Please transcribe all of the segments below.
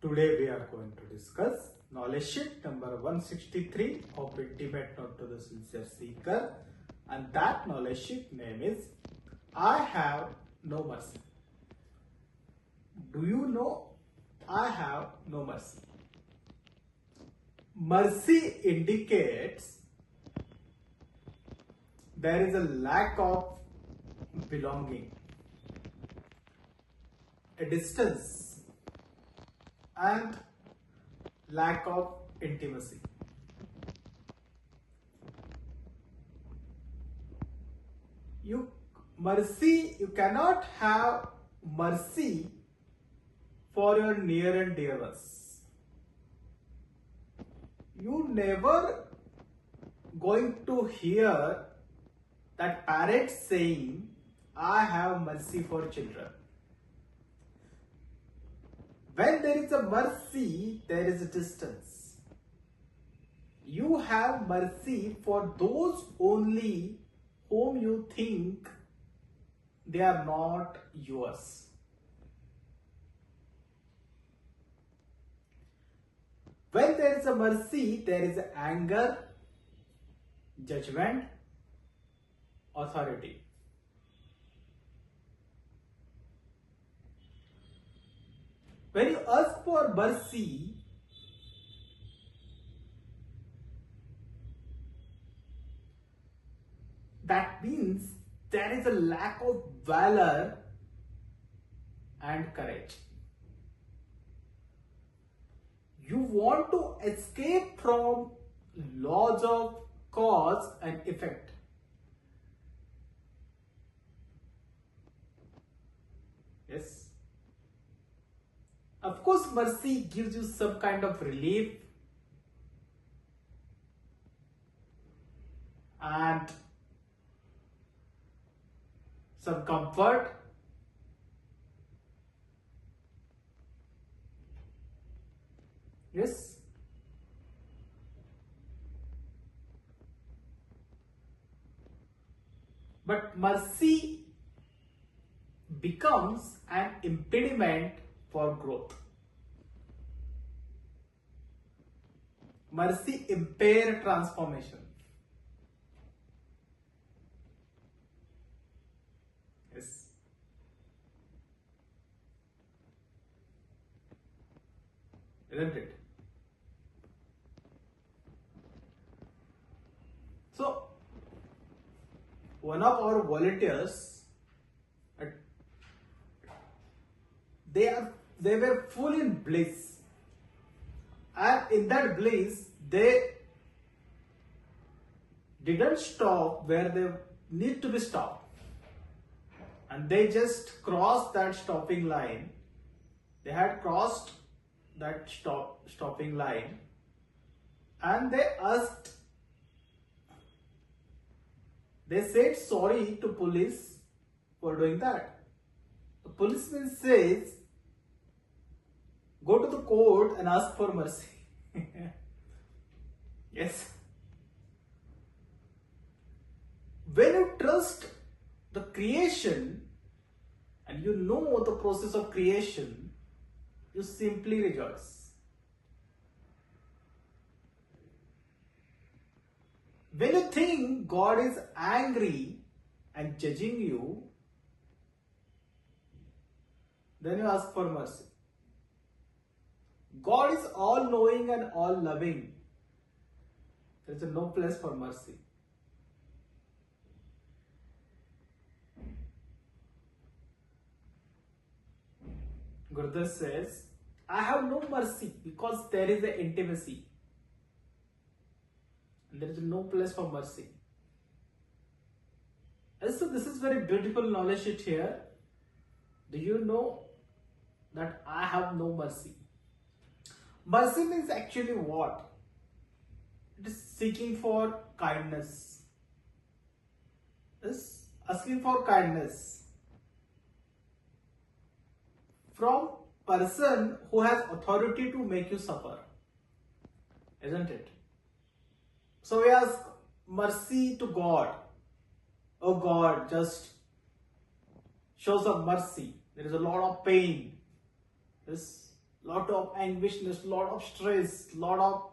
Today we are going to discuss knowledge sheet number 163 of Intimate Note to the Sincere Seeker, and that knowledge sheet name is I have no mercy. Do you know I have no mercy? Mercy indicates there is a lack of belonging, a distance, and lack of intimacy. You cannot have mercy for your near and dear ones. You never going to hear that parents saying, I have mercy for children. When there is a mercy, there is a distance. You have mercy for those only whom you think they are not yours. When there is a mercy, there is anger, judgment, authority. When you ask for mercy, that means there is a lack of valor and courage. You want to escape from laws of cause and effect. Yes. Of course, mercy gives you some kind of relief and some comfort. Yes. But mercy becomes an impediment for growth. Mercy impairs transformation. Yes. Isn't it? So, one of our volunteers, they were full in bliss, and in that bliss they didn't stop where they need to be stopped, and they just crossed that stopping line. They had crossed that stopping line, and they said sorry to police for doing that. The policeman says, go to the court and ask for mercy. Yes. When you trust the creation and you know the process of creation, you simply rejoice. When you think God is angry and judging you, then you ask for mercy. God is all knowing and all loving. There is no place for mercy. Gurudev says, I have no mercy because there is an intimacy. And there is no place for mercy. And so this is very beautiful knowledge sheet here. Do you know that I have no mercy? Mercy means actually what? It is seeking for kindness. It's asking for kindness from person who has authority to make you suffer. Isn't it? So we ask mercy to God. Oh God, just show some mercy. There is a lot of pain. Yes, lot of anguishness, lot of stress, lot of,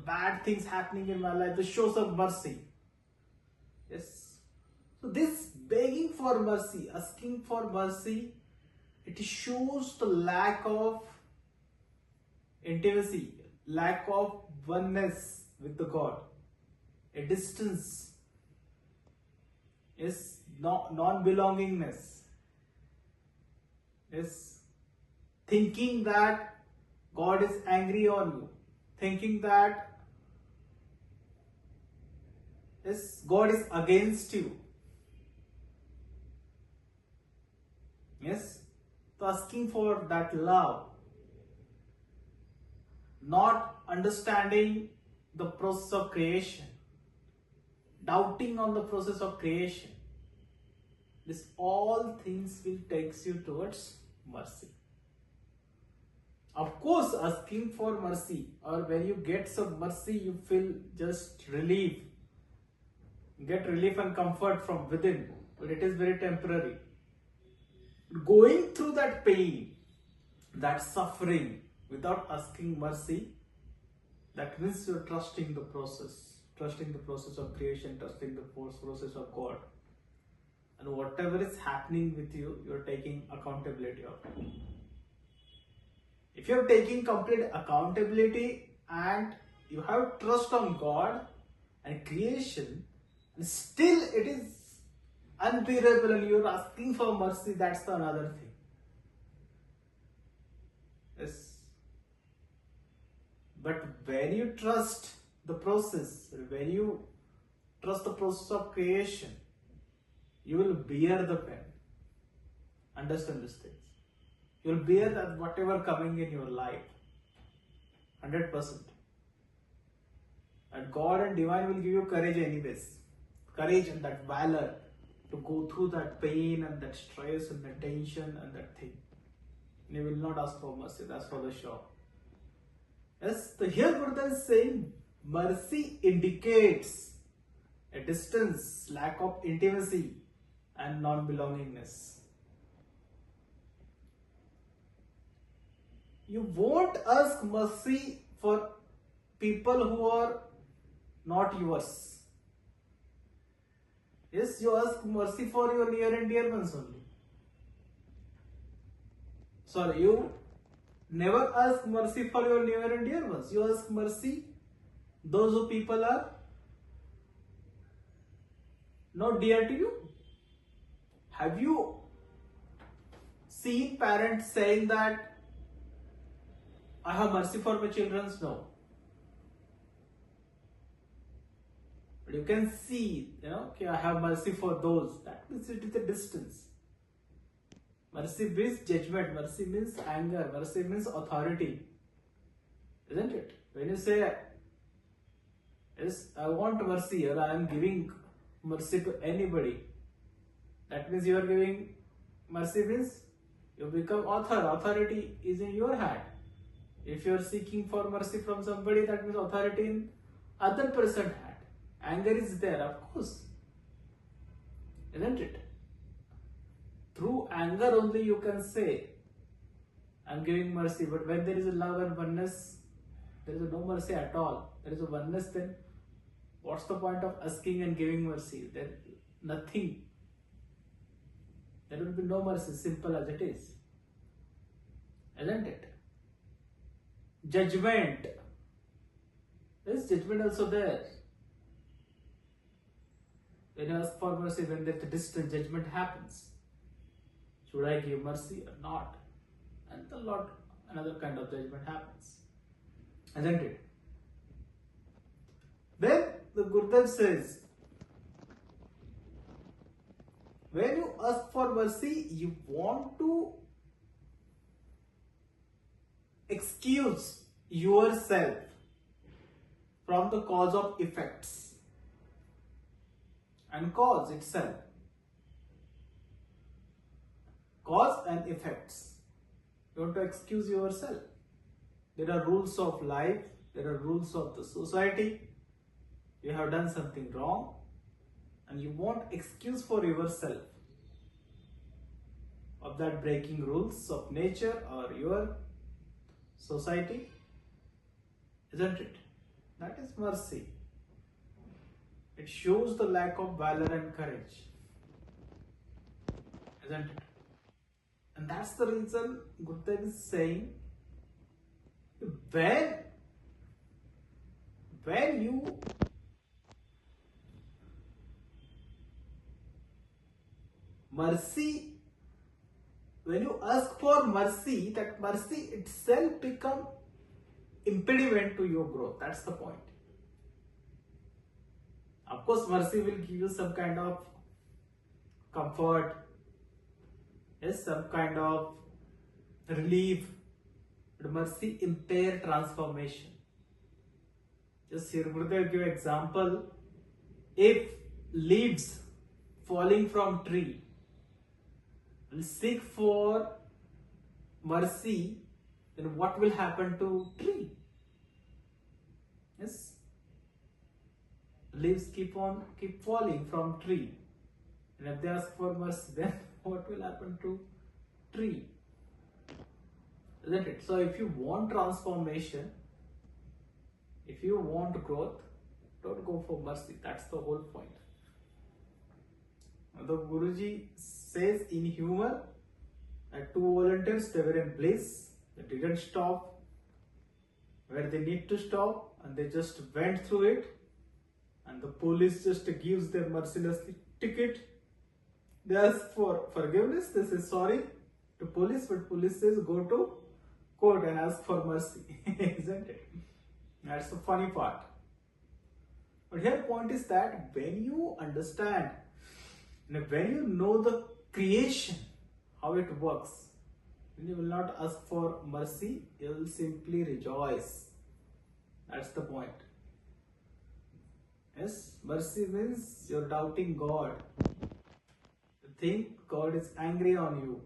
bad things happening in my life, the shows of mercy. Yes. So this begging for mercy, asking for mercy, it shows the lack of intimacy, lack of oneness with the God, a distance, yes, non-belongingness, yes, thinking that God is angry on you, thinking that yes, God is against you. Yes, so asking for that love, not understanding the process of creation, doubting on the process of creation. This all things will take you towards mercy. Of course, asking for mercy, or when you get some mercy, you feel just relief, get relief and comfort from within, but it is very temporary. Going through that pain, that suffering, without asking mercy, that means you're trusting the process of creation, trusting the process of God. And whatever is happening with you, you're taking accountability of it. If you're taking complete accountability and you have trust on God and creation, and still it is unbearable and you're asking for mercy, that's the another thing. Yes. But when you trust the process, when you trust the process of creation, you will bear the pain. Understand these things. You will bear that whatever coming in your life. 100%. And God and Divine will give you courage anyways. Courage and that valor to go through that pain and that stress and that tension and that thing. And you will not ask for mercy, that's for the sure. Yes, so here Buddha is saying mercy indicates a distance, lack of intimacy and non-belongingness. You won't ask mercy for people who are not yours. Yes, you ask mercy for your near and dear ones only. Sorry, you never ask mercy for your near and dear ones. You ask mercy those who people are not dear to you. Have you seen parents saying that I have mercy for my children? No. But you can see, okay, I have mercy for those. That means it is a distance. Mercy means judgment. Mercy means anger. Mercy means authority. Isn't it? When you say, yes, I want mercy, or I am giving mercy to anybody, that means you are giving mercy means you become author. Authority is in your hand. If you are seeking for mercy from somebody, that means authority in other person's hand. Anger is there, of course. Isn't it? Through anger only you can say, I am giving mercy. But when there is a love and oneness, there is no mercy at all. There is a oneness, then what's the point of asking and giving mercy? There nothing. There will be no mercy, simple as it is. Isn't it? Judgment. There is judgment also there. When you ask for mercy, when there is a distant, judgment happens. Should I give mercy or not? And a lot, another kind of judgment happens. Isn't it? Then the Gurudev says, when you ask for mercy, you want to excuse yourself from the cause of effects and cause itself. Cause and effects. You want to excuse yourself. There are rules of life, there are rules of the society. You have done something wrong and you want excuse for yourself. of that breaking rules of nature or your society, isn't it? That is mercy. It shows the lack of valor and courage, isn't it? And that's the reason Gurudev is saying, when you mercy, when you ask for mercy, that mercy itself become impediment to your growth. That's the point. Of course, mercy will give you some kind of comfort, yes, some kind of relief, but mercy impair transformation. Just here, Gurudev give example. If leaves falling from tree will seek for mercy, then what will happen to tree? Yes, leaves keep falling from tree, and if they ask for mercy, then what will happen to tree? Isn't it? So if you want transformation, if you want growth, don't go for mercy. That's the whole point. The Guruji says in humor that two volunteers, they were in bliss, they didn't stop where they need to stop, and they just went through it, and the police just gives them mercilessly ticket. They ask for forgiveness, they say sorry to police, but police says go to court and ask for mercy. Isn't it? That's the funny part. But here point is that when you understand, when you know the creation, how it works, then you will not ask for mercy, you will simply rejoice. That's the point. Yes, mercy means you're doubting God. You think God is angry on you.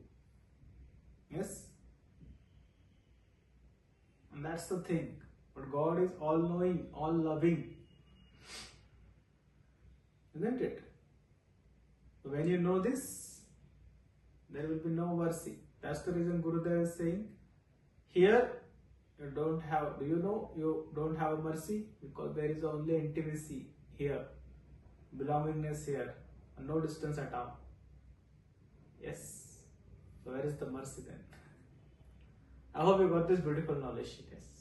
Yes? And that's the thing. But God is all knowing, all loving. Isn't it? So when you know this, there will be no mercy. That's the reason Gurudev is saying, here you don't have, do you know you don't have mercy? Because there is only intimacy here, belongingness here, and no distance at all. Yes. So where is the mercy then? I hope you got this beautiful knowledge. Yes.